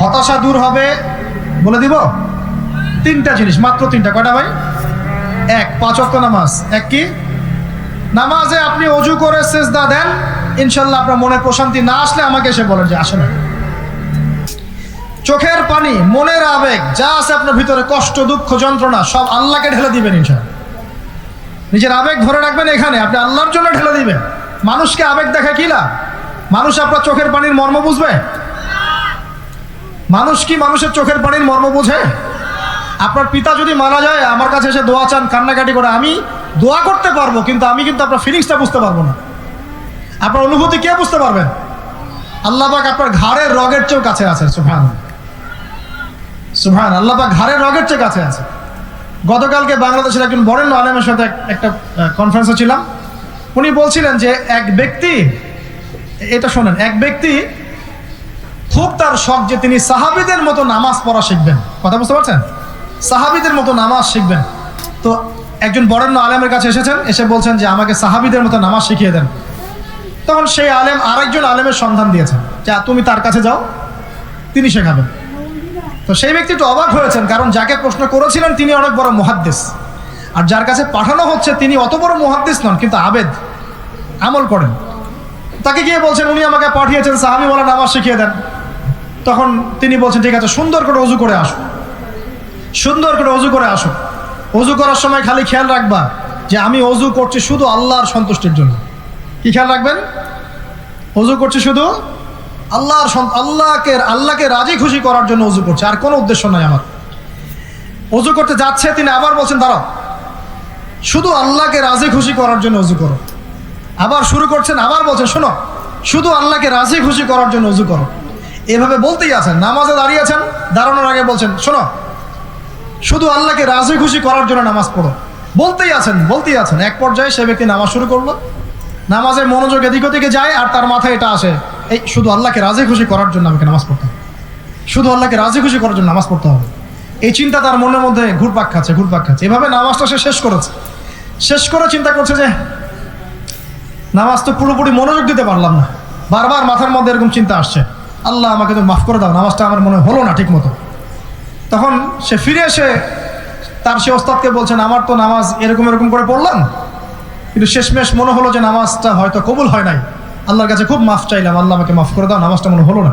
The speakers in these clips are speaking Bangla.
হতাশা দূর হবে, বলে দিব তিনটা জিনিস, মাত্র তিনটা। কয়টা ভাই? এক, 5 ওয়াক্ত নামাজ। এক কি? নামাজে আপনি অজু করে সিজদা দেন, ইনশাল্লাহ আপনার মনে প্রশান্তি না আসলে আমাকে এসে বলেন যে আসে না। চোখের পানি, মনের আবেগ যা আছে আপনার ভিতরে, কষ্ট, দুঃখ, যন্ত্রণা, সব আল্লাহকে ঢেলে দিবেন ইনশাল্লাহ। নিজের আবেগ ধরে রাখবেন এখানে, আপনি আল্লাহর জন্য ঢেলে দিবেন। মানুষকে আবেগ দেখে কি লাভ? মানুষ আপনার চোখের পানির মর্ম বুঝবে? মানুষ কি মানুষের চোখের পানির মর্ম বুঝে? আপনার পিতা যদি মারা যায়, আমার কাছে এসে দোয়া চান, কান্নাকাটি করে, আমি দোয়া করতে পারবো, কিন্তু আমি কিন্তু আপনার ফিলিংসটা বুঝতে পারবো না। আপনার অনুভূতি কে বুঝতে পারবেন? আল্লাহ পাক আপনার ঘাড়ের রগের চেয়েও কাছে আছে। সুবহানাল্লাহ, সুবহানাল্লাহ। আল্লাহ পাক ঘাড়ের রগের চেয়ে কাছে আছে। গতকালকে বাংলাদেশের একজন বরেণ্য আলেমের সাথে একটা কনফারেন্সে ছিলাম। উনি বলছিলেন যে এক ব্যক্তি, এটা শোনেন, এক ব্যক্তি খুব তার শখ যে তিনি সাহাবীদের মতো নামাজ পড়া শিখবেন। কথা বুঝতে পারছেন? সাহাবীদের মতো নামাজ শিখবেন। তো একজন বরেণ্য আলেমের কাছে এসেছেন, এসে বলছেন যে আমাকে সাহাবীদের মতো নামাজ শিখিয়ে দেন। তখন সেই আলেম আরেকজন আলেমের সন্ধান দিয়েছেন, যে তুমি তার কাছে যাও, তিনি শেখাবেন। তো সেই ব্যক্তি একটু অবাক হয়েছেন, কারণ যাকে প্রশ্ন করেছিলেন তিনি অনেক বড় মুহাদ্দিস, আর যার কাছে পাঠানো হচ্ছে তিনি অত বড় মুহাদ্দিস নন, কিন্তু আবেদ, আমল করেন। তাকে গিয়ে বলছেন উনি আমাকে পাঠিয়েছেন সাহাবী বলা নামাজ শিখিয়ে দেন। তখন তিনি বলছেন ঠিক আছে, সুন্দর করে অজু করে আসো, সুন্দর করে অজু করে আসো। অজু করার সময় খালি খেয়াল রাখবা যে আমি অজু করছি শুধু আল্লাহর সন্তুষ্টির জন্য। কি খেয়াল রাখবেন? অজু করছি শুধু আল্লাহকে রাজি খুশি করার জন্য অজু করছে, আর কোনো উদ্দেশ্য নাই আমার। অজু করতে যাচ্ছে, তিনি আবার বলছেন দাঁড়াও, শুধু আল্লাহকে রাজি খুশি করার জন্য অজু করো। আবার শুরু করছেন, আবার বলছেন শোনো, শুধু আল্লাহকে রাজি খুশি করার জন্য অজু করো। এভাবে বলতেই আছেন। নামাজে দাঁড়িয়েছেন, দাঁড়ানোর আগে বলছেন শোনো, শুধু আল্লাহকে রাজি খুশি করার জন্য নামাজ পড়ো। বলতেই আছেন, বলতেই আছেন। এক পর্যায়ে সে ব্যক্তি নামাজ শুরু করলো, নামাজের মনোযোগ এদিক ওদিকে যায়, আর তার মাথায় এটা আসে, এই শুধু আল্লাহকে রাজি খুশি করার জন্য আমাকে নামাজ পড়তে হবে, শুধু আল্লাহকে রাজি খুশি করার জন্য নামাজ পড়তে হবে। এই চিন্তা তার মনের মধ্যে ঘুরপাক খাচ্ছে, ঘুরপাক খাচ্ছে। এভাবে নামাজটা সে শেষ করেছে। শেষ করে চিন্তা করছে যে নামাজ তো পুরোপুরি মনোযোগ দিতে পারলাম না, বারবার মাথার মধ্যে এরকম চিন্তা আসছে, আল্লাহ আমাকে তো মাফ করে দাও, নামাজটা আমার মনে হলো না ঠিক মতো। তখন সে ফিরে এসে তার সে ওস্তাদকে বলছেন আমার তো নামাজ এরকম এরকম করে পড়লাম, কিন্তু শেষমেশ মনে হলো যে নামাজটা হয়তো কবুল হয় নাই, আল্লাহর কাছে খুব মাফ চাইলাম, আল্লাহ আমাকে মাফ করে দাও, নামাজটা মনে হলো না।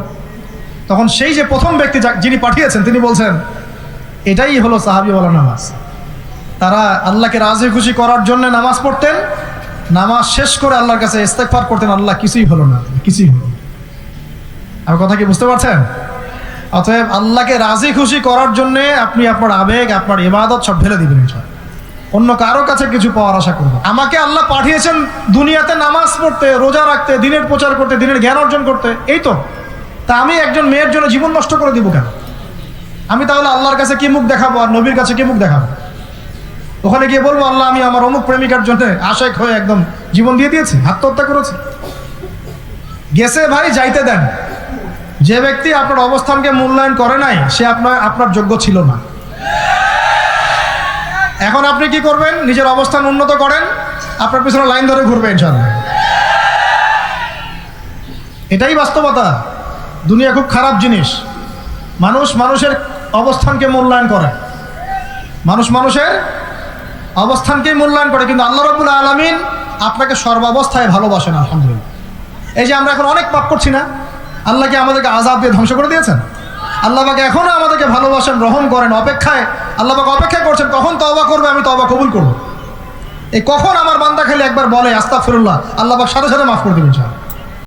তখন সেই যে প্রথম ব্যক্তি যিনি পাঠিয়েছেন তিনি বলছেন এটাই হলো সাহাবীওয়ালা নামাজ। তারা আল্লাহকে রাজি খুশি করার জন্য নামাজ পড়তেন, নামাজ শেষ করে আল্লাহর কাছে ইস্তেগফার করতেন, আল্লাহ কিছুই হলো না, কিছুই হলো না। আমার কথা কি বুঝতে পারছেন? অতএব আল্লাহকে রাজি খুশি করার জন্যে আপনি আপনার আবেগ, আপনার ইবাদত সব ঢেলে দিবেন, অন্য কারো কাছে কিছু পাওয়ার আশা করবেন। আমাকে আল্লাহ পাঠিয়েছেন দুনিয়াতে নামাজ পড়তে, রোজা রাখতে, দিনের প্রচার করতে, দিনের জ্ঞান অর্জন করতে, এই তো। তা আমি একজন মেয়ের জন্য জীবন নষ্ট করে দিব কেন? আমি তাহলে আল্লাহর কাছে কি মুখ দেখাবো, আর নবীর কাছে কি মুখ দেখাবো? ওখানে গিয়ে বলবো আল্লাহ আমি আমার অমুক প্রেমিকার জন্য আশেক হয়ে একদম জীবন দিয়ে দিয়েছি, আত্মহত্যা করেছি। গেছে ভাই, যাইতে দেন। যে ব্যক্তি আপনার অবস্থানকে মূল্যায়ন করে নাই সে আপনার যোগ্য ছিল না। এখন আপনি কি করবেন? নিজের অবস্থান উন্নত করেন, আপনার পিছনে লাইন ধরে ঘুরবে ইনশাআল্লাহ। এটাই বাস্তবতা। দুনিয়া খুব খারাপ জিনিস। মানুষ মানুষের অবস্থানকে মূল্যায়ন করে, মানুষ মানুষের অবস্থানকে মূল্যায়ন করে, কিন্তু আল্লাহ রাব্বুল আলামিন আপনাকে সর্বাবস্থায় ভালোবাসেন। আলহামদুলিল্লাহ। এই যে আমরা এখন অনেক পাপ করছি না, আল্লাহ কি আমাদেরকে আযাব দিয়ে ধ্বংস করে দিয়েছেন? আল্লাহ পাক এখনো আমাদেরকে ভালোবাসেন, রহম করেন, অপেক্ষায় আল্লাহ পাক অপেক্ষা করছেন কখন তওবা করবে, আমি তওবা কবুল করব। এই কখন আমার বান্দা খালি একবার বলে আস্তাগফিরুল্লাহ, আল্লাহ পাক সাথে সাথে মাফ করে দিবেন।